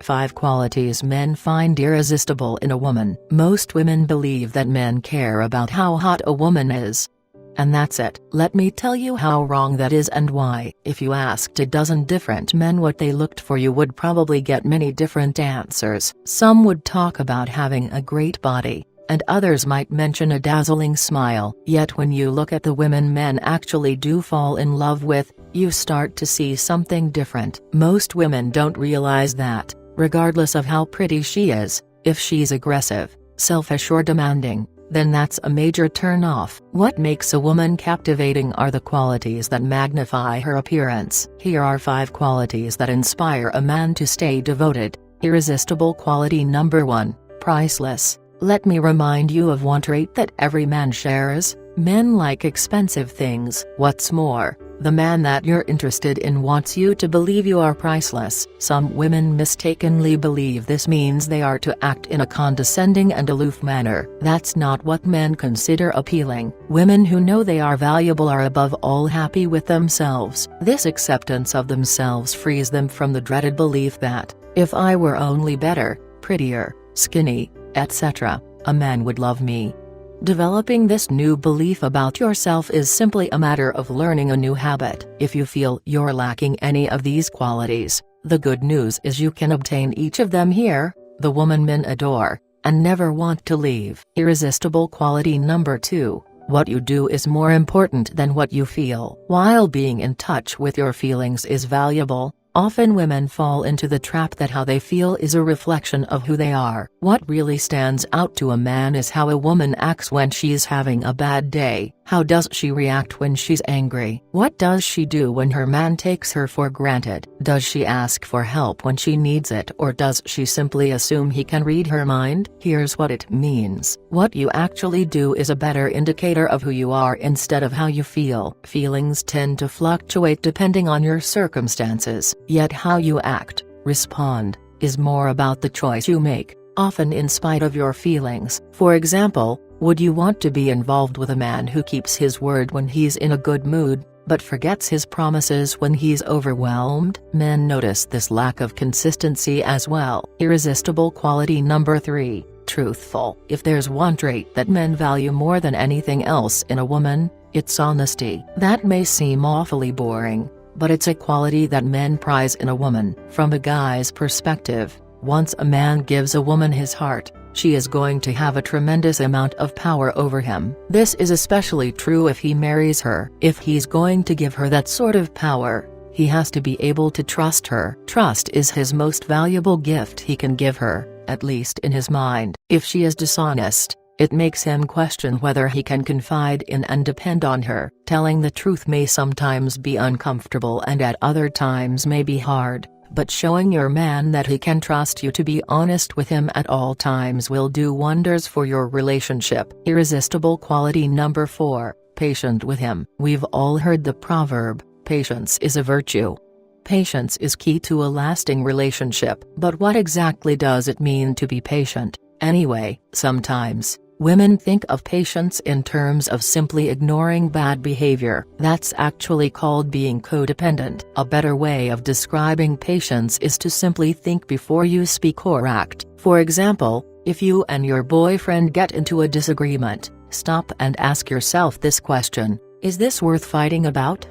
5 qualities men find irresistible in a woman. Most women believe that men care about how hot a woman is. And that's it. Let me tell you how wrong that is and why. If you asked a dozen different men what they looked for, you would probably get many different answers. Some would talk about having a great body, and others might mention a dazzling smile. Yet when you look at the women men actually do fall in love with, you start to see something different. Most women don't realize that, regardless of how pretty she is, if she's aggressive, selfish or demanding, then that's a major turn-off. What makes a woman captivating are the qualities that magnify her appearance. Here are 5 qualities that inspire a man to stay devoted. Irresistible quality number 1, priceless. Let me remind you of one trait that every man shares: men like expensive things. What's more, the man that you're interested in wants you to believe you are priceless. Some women mistakenly believe this means they are to act in a condescending and aloof manner. That's not what men consider appealing. Women who know they are valuable are above all happy with themselves. This acceptance of themselves frees them from the dreaded belief that, if I were only better, prettier, skinny, etc., a man would love me. Developing this new belief about yourself is simply a matter of learning a new habit. If you feel you're lacking any of these qualities, the good news is you can obtain each of them here, the woman men adore, and never want to leave. Irresistible quality number 2, what you do is more important than what you feel. While being in touch with your feelings is valuable, often women fall into the trap that how they feel is a reflection of who they are. What really stands out to a man is how a woman acts when she's having a bad day. How does she react when she's angry? What does she do when her man takes her for granted? Does she ask for help when she needs it, or does she simply assume he can read her mind? Here's what it means. What you actually do is a better indicator of who you are instead of how you feel. Feelings tend to fluctuate depending on your circumstances, yet how you act, respond, is more about the choice you make, often in spite of your feelings. For example, would you want to be involved with a man who keeps his word when he's in a good mood, but forgets his promises when he's overwhelmed? Men notice this lack of consistency as well. Irresistible quality number 3, truthful. If there's one trait that men value more than anything else in a woman, it's honesty. That may seem awfully boring, but it's a quality that men prize in a woman. From a guy's perspective, once a man gives a woman his heart, she is going to have a tremendous amount of power over him. This is especially true if he marries her. If he's going to give her that sort of power, he has to be able to trust her. Trust is his most valuable gift he can give her, at least in his mind. If she is dishonest, it makes him question whether he can confide in and depend on her. Telling the truth may sometimes be uncomfortable and at other times may be hard, but showing your man that he can trust you to be honest with him at all times will do wonders for your relationship. Irresistible quality number 4, patient with him. We've all heard the proverb, patience is a virtue. Patience is key to a lasting relationship. But what exactly does it mean to be patient, anyway? Sometimes, women think of patience in terms of simply ignoring bad behavior. That's actually called being codependent. A better way of describing patience is to simply think before you speak or act. For example, if you and your boyfriend get into a disagreement, stop and ask yourself this question: is this worth fighting about?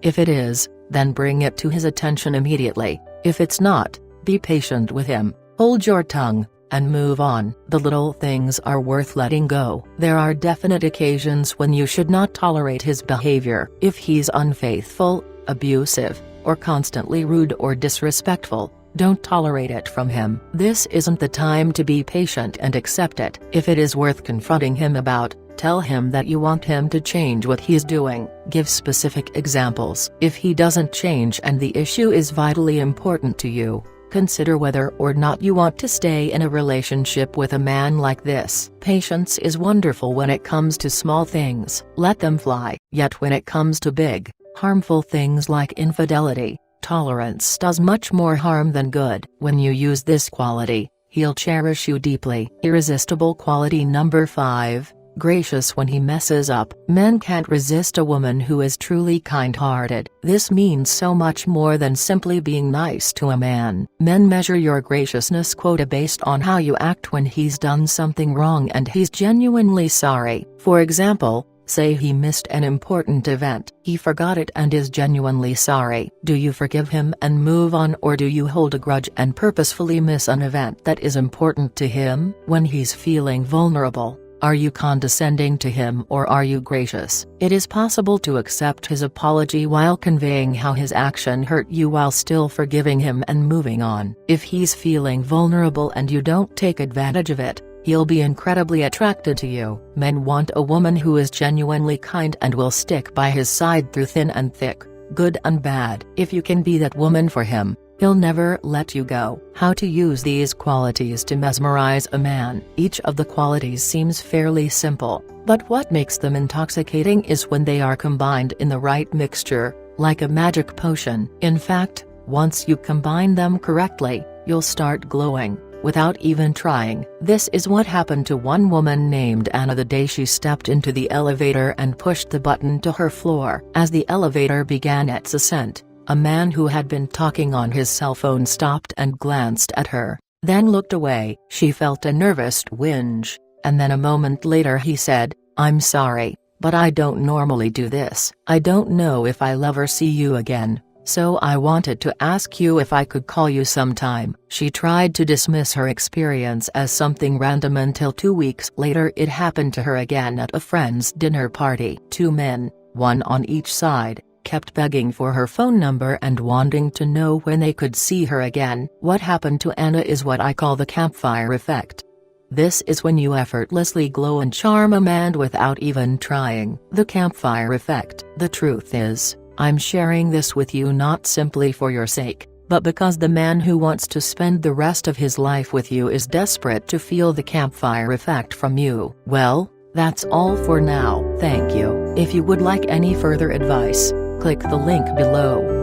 If it is, then bring it to his attention immediately. If it's not, be patient with him, hold your tongue, and move on. The little things are worth letting go. There are definite occasions when you should not tolerate his behavior. If he's unfaithful, abusive, or constantly rude or disrespectful, don't tolerate it from him. This isn't the time to be patient and accept it. If it is worth confronting him about, tell him that you want him to change what he's doing. Give specific examples. If he doesn't change and the issue is vitally important to you, consider whether or not you want to stay in a relationship with a man like this. Patience is wonderful when it comes to small things. Let them fly. Yet when it comes to big, harmful things like infidelity, tolerance does much more harm than good. When you use this quality, he'll cherish you deeply. Irresistible quality number 5, gracious when he messes up. Men can't resist a woman who is truly kind-hearted. This means so much more than simply being nice to a man. Men measure your graciousness quota based on how you act when he's done something wrong and he's genuinely sorry. For example, say he missed an important event. He forgot it and is genuinely sorry. Do you forgive him and move on, or do you hold a grudge and purposefully miss an event that is important to him? When he's feeling vulnerable, are you condescending to him or are you gracious? It is possible to accept his apology while conveying how his action hurt you while still forgiving him and moving on. If he's feeling vulnerable and you don't take advantage of it, he'll be incredibly attracted to you. Men want a woman who is genuinely kind and will stick by his side through thin and thick, good and bad. If you can be that woman for him, he'll never let you go. How to use these qualities to mesmerize a man. Each of the qualities seems fairly simple, but what makes them intoxicating is when they are combined in the right mixture, like a magic potion. In fact, once you combine them correctly, you'll start glowing without even trying. This is what happened to one woman named Anna the day she stepped into the elevator and pushed the button to her floor. As the elevator began its ascent, a man who had been talking on his cell phone stopped and glanced at her, then looked away. She felt a nervous twinge, and then a moment later he said, "I'm sorry, but I don't normally do this. I don't know if I'll ever see you again, so I wanted to ask you if I could call you sometime." She tried to dismiss her experience as something random until 2 weeks later it happened to her again at a friend's dinner party. Two men, one on each side, kept begging for her phone number and wanting to know when they could see her again. What happened to Anna is what I call the campfire effect. This is when you effortlessly glow and charm a man without even trying. The campfire effect. The truth is, I'm sharing this with you not simply for your sake, but because the man who wants to spend the rest of his life with you is desperate to feel the campfire effect from you. Well, that's all for now. Thank you. If you would like any further advice, click the link below.